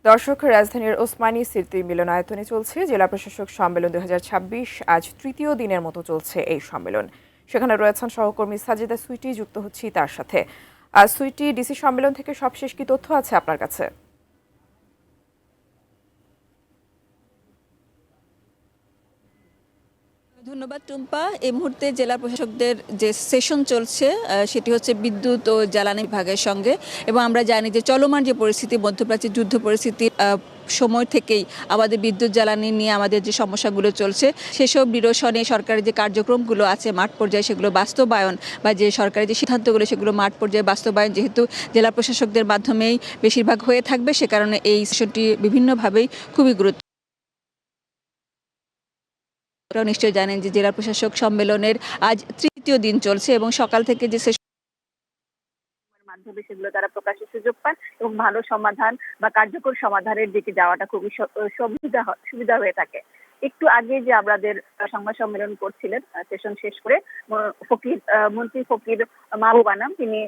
দর্শক, রাজধানীর ওসমানী স্মৃতি মিলনায়তনে চলছে জেলা প্রশাসক সম্মেলন 2026। আজ তৃতীয় দিনের মতো চলছে এই সম্মেলন। সেখানে রয়েছেন সহকর্মী সাজিদা সুইটি, যুক্ত হচ্ছি তার সাথে। সুইটি, ডিসি সম্মেলন থেকে সবশেষ কি তথ্য আছে আপনার কাছে? ধন্যবাদ টুম্পা। এই মুহূর্তে জেলা প্রশাসকদের যে সেশন চলছে সেটি হচ্ছে বিদ্যুৎ ও জ্বালানি বিভাগের সঙ্গে, এবং আমরা জানি যে চলমান যে পরিস্থিতি, মধ্যপ্রাচ্যের যুদ্ধ পরিস্থিতি সময় থেকেই আমাদের বিদ্যুৎ জ্বালানি নিয়ে আমাদের যে সমস্যাগুলো চলছে সেসব নিরসনে সরকারের যে কার্যক্রমগুলো আছে মাঠ পর্যায়ে সেগুলো বাস্তবায়ন, বা যে সরকারের যে সিদ্ধান্তগুলো সেগুলো মাঠ পর্যায়ে বাস্তবায়ন যেহেতু জেলা প্রশাসকদের মাধ্যমেই বেশিরভাগ হয়ে থাকবে, সে কারণে এই সেশনটি বিভিন্নভাবেই খুবই গুরুত্ব। নিশ্চয়ই জানেন যে জেলা প্রশাসক সম্মেলনের আজ তৃতীয় দিন চলছে, এবং সকাল থেকে যে মাধ্যমে সেগুলো তারা প্রকাশের সুযোগ পান এবং ভালো সমাধান বা কার্যকর সমাধানের দিকে যাওয়াটা খুবই সুবিধা হয়ে থাকে। একটু আগে যে আমাদের সংবাদ সম্মেলন করছিলেন সেশন শেষ করে মন্ত্রী ফকির মাহবুব আনাম, তিনি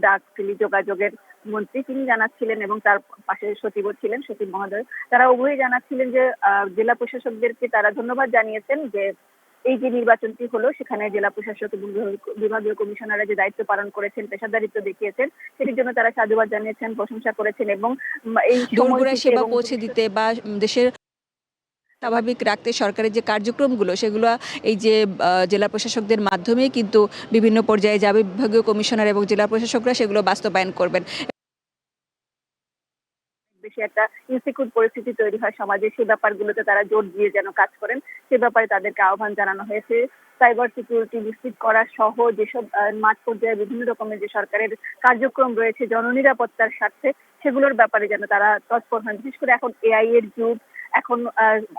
ডাক যোগাযোগের মন্ত্রী, তিনি জানাচ্ছিলেন, এবং তার পাশে সচিবও ছিলেন, সচিব মহোদয়, তারা উভয়ই জানাচ্ছিলেন যে জেলা প্রশাসকদেরকে তারা ধন্যবাদ জানিয়েছেন যে এই যে নির্বাচনটি হলো সেখানে জেলা প্রশাসক এবং বিভাগীয় কমিশনাররা যে দায়িত্ব পালন করেছেন, পেশাদারিত্ব দেখিয়েছেন, সেটির জন্য তারা সাধুবাদ জানিয়েছেন, প্রশংসা করেছেন, এবং এই দোরগোড়ায় সেবা পৌঁছে দিতে বা দেশের স্বাভাবিক রাখতে সরকারের যে কার্যক্রমগুলো সেগুলো এই যে জেলা প্রশাসকদের মাধ্যমেই কিন্তু বিভিন্ন পর্যায়ে যাবে, বিভাগীয় কমিশনার এবং জেলা প্রশাসকরা সেগুলো বাস্তবায়ন করবেন। বেশি একটা ইনসিকিউর পরিস্থিতি তৈরি হয় সমাজে, সেই ব্যাপারগুলোতে তারা জোর দিয়ে যেন কাজ করেন, সে ব্যাপারে তাদেরকে আহ্বান জানানো হয়েছে। সাইবার সিকিউরিটি নিশ্চিত করা সহ যেসব মাঠ পর্যায়ে বিভিন্ন রকমের যে সরকারের কার্যক্রম রয়েছে জননিরাপত্তার স্বার্থে, সেগুলোর ব্যাপারে যেন তারা তৎপর হন। বিশেষ করে এখন এআই এর যুগ, এখন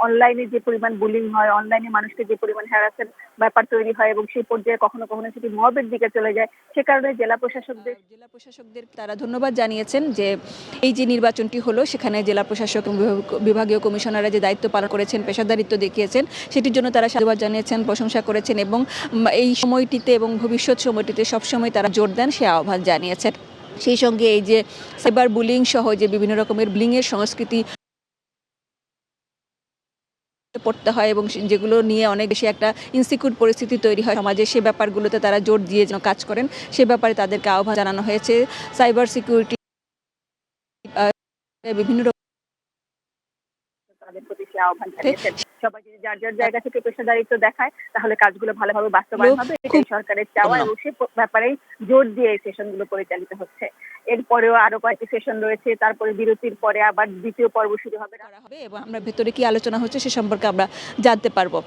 অনলাইনে যে পরিমাণ বুলিং হয়, অনলাইনে মানুষকে যে পরিমাণ হ্যারাসের ব্যাপার তৈরি হয়, এবং সেই পর্যায়ে কখনো কখনো সেটি মবের দিকে চলে যায়, সে কারণে জেলা প্রশাসকদের তারা ধন্যবাদ জানিয়েছেন যে এই যে নির্বাচনটি হলো সেখানে জেলা প্রশাসক এবং বিভাগীয় কমিশনাররা যে দায়িত্ব পালন করেছেন, পেশাদারিত্ব দেখিয়েছেন, সেটির জন্য তারা সাধুবাদ জানিয়েছেন, প্রশংসা করেছেন, এবং এই সময়টিতে এবং ভবিষ্যৎ সময়টিতে সবসময় তারা জোর দেন সে আহ্বান জানিয়েছেন। সেই সঙ্গে এই যে সাইবার বুলিং সহ যে বিভিন্ন রকমের বুলিংয়ের সংস্কৃতি পড়তে হয় এবং যেগুলো নিয়ে অনেক বেশি একটা ইনসিকিউর পরিস্থিতি তৈরি হয় সমাজে, সে ব্যাপারগুলোতে তারা জোর দিয়ে যেন কাজ করেন, সে ব্যাপারে তাদেরকে আহ্বান জানানো হয়েছে। সাইবার সিকিউরিটি বিভিন্ন তাদের প্রতি সে আহ্বান জানিয়েছেন। সবাই যদি যার যার জায়গা থেকে পেশাদারিত্ব দেখায় তাহলে কাজগুলো ভালোভাবে বাস্তবায়ন হবে, এটাই সরকারের চাওয়া, এবং সে ব্যাপারেই জোর দিয়ে এই সেশনগুলো পরিচালিত হচ্ছে। এরপরেও আরো কয়েকটি সেশন রয়েছে, তারপরে বিরতির পরে আবার দ্বিতীয় পর্ব শুরু হবে, এবং আমরা ভেতরে কি আলোচনা হচ্ছে সে সম্পর্কে আমরা জানতে পারবো।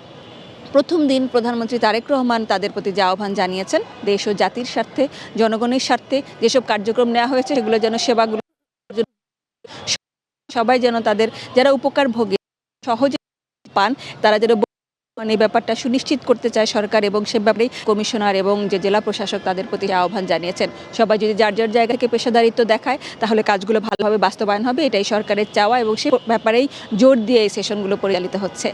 প্রথম দিন প্রধানমন্ত্রী তারেক রহমান তাদের প্রতি যে আহ্বান জানিয়েছেন, দেশ ও জাতির স্বার্থে, জনগণের স্বার্থে যেসব কার্যক্রম নেওয়া হয়েছে সেগুলো যেন সেবাগুলো সবাই যেন তাদের যারা উপকার ভোগে সহজে পান, তারা যেন এই ব্যাপারটা সুনিশ্চিত করতে চায় সরকার, এবং সে ব্যাপারে কমিশনার এবং যে জেলা প্রশাসক তাদের প্রতি আহ্বান জানিয়েছেন। সবাই যদি যার যার জায়গাকে পেশাদারিত্ব দেখায় তাহলে কাজগুলো ভালোভাবে বাস্তবায়ন হবে, এটাই সরকারের চাওয়া, এবং সে ব্যাপারেই জোর দিয়ে এই সেশনগুলো পরিচালিত হচ্ছে।